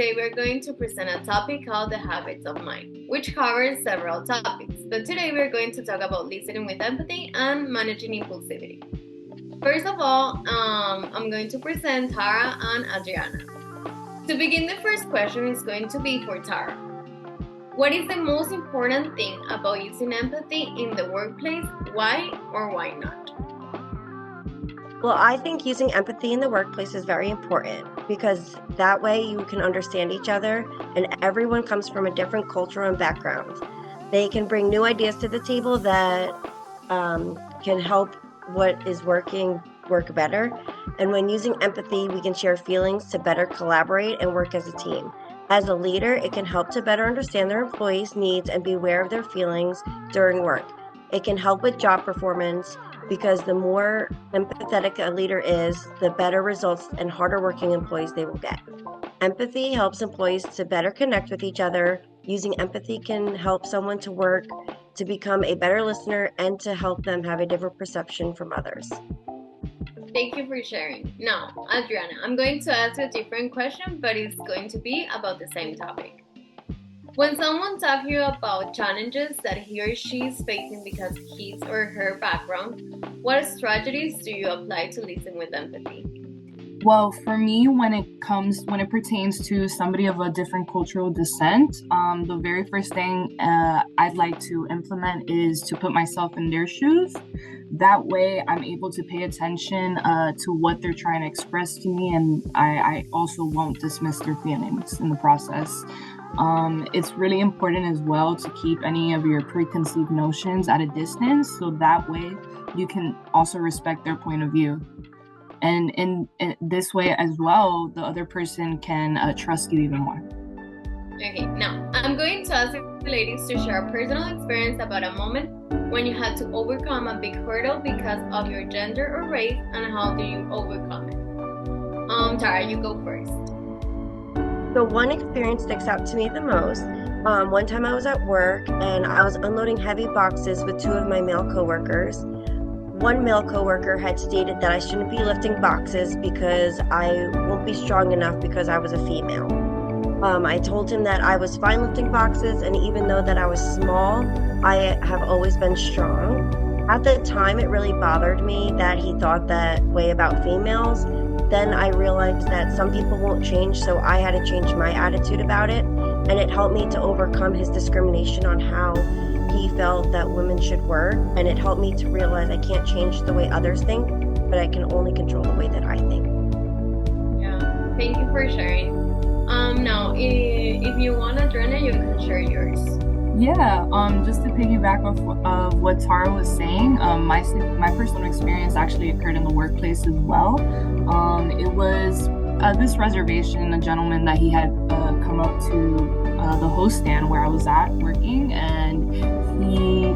today we're going to present a topic called the habits of mind, which covers several topics. But today we're going to talk about listening with empathy and managing impulsivity. First of all, I'm going to present Tara and Adriana. To begin, the first question is going to be for Tara. What is the most important thing about using empathy in the workplace? Why or why not? Well, I think using empathy in the workplace is very important because that way you can understand each other, and everyone comes from a different culture and background. They can bring new ideas to the table that can help what is working work better. And when using empathy, we can share feelings to better collaborate and work as a team. As a leader, it can help to better understand their employees' needs and be aware of their feelings during work. It can help with job performance because the more empathetic a leader is, the better results and harder working employees they will get. Empathy helps employees to better connect with each other. Using empathy can help someone to work to become a better listener and to help them have a different perception from others. Thank you for sharing. Now, Adriana, I'm going to ask a different question, but it's going to be about the same topic. When someone talks to you about challenges that he or she is facing because of his or her background, what strategies do you apply to listen with empathy? Well, for me, when it pertains to somebody of a different cultural descent, the very first thing I'd like to implement is to put myself in their shoes. That way, I'm able to pay attention to what they're trying to express to me, and I also won't dismiss their feelings in the process. It's really important as well to keep any of your preconceived notions at a distance, so that way you can also respect their point of view. And in this way as well, the other person can trust you even more. Okay, now I'm going to ask the ladies to share a personal experience about a moment when you had to overcome a big hurdle because of your gender or race, and how do you overcome it? Tara, you go first. The one experience sticks out to me the most. One time I was at work and I was unloading heavy boxes with two of my male coworkers. One male coworker had stated that I shouldn't be lifting boxes because I won't be strong enough because I was a female. I told him that I was fine lifting boxes, and even though that I was small, I have always been strong. At the time, it really bothered me that he thought that way about females. Then I realized that some people won't change, so I had to change my attitude about it, and it helped me to overcome his discrimination on how he felt that women should work, and it helped me to realize I can't change the way others think, but I can only control the way that I think. Yeah, thank you for sharing. Now, if you want to join it, you can share yours. Yeah, just to piggyback off of what Tara was saying, my personal experience actually occurred in the workplace as well. It was this reservation, a gentleman that he had come up to the host stand where I was at working, and he,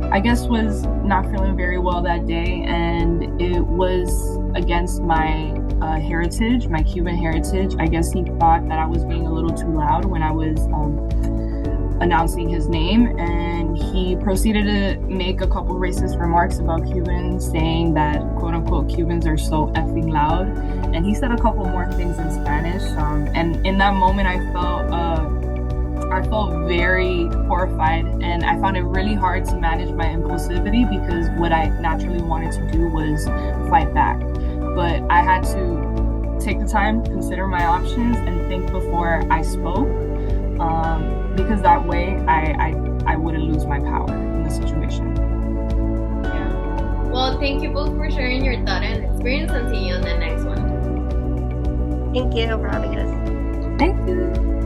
I guess, was not feeling very well that day, and it was against my heritage, my Cuban heritage. I guess he thought that I was being a little too loud when I was announcing his name, and he proceeded to make a couple racist remarks about Cubans, saying that quote unquote Cubans are so effing loud, and he said a couple more things in Spanish, and in that moment I felt very horrified, and I found it really hard to manage my impulsivity because what I naturally wanted to do was fight back, but I had to take the time, consider my options, and think before I spoke. Because that way I wouldn't lose my power in the situation. Yeah. Well, thank you both for sharing your thought and experience, and see you on the next one. Thank you for having us. Thank you.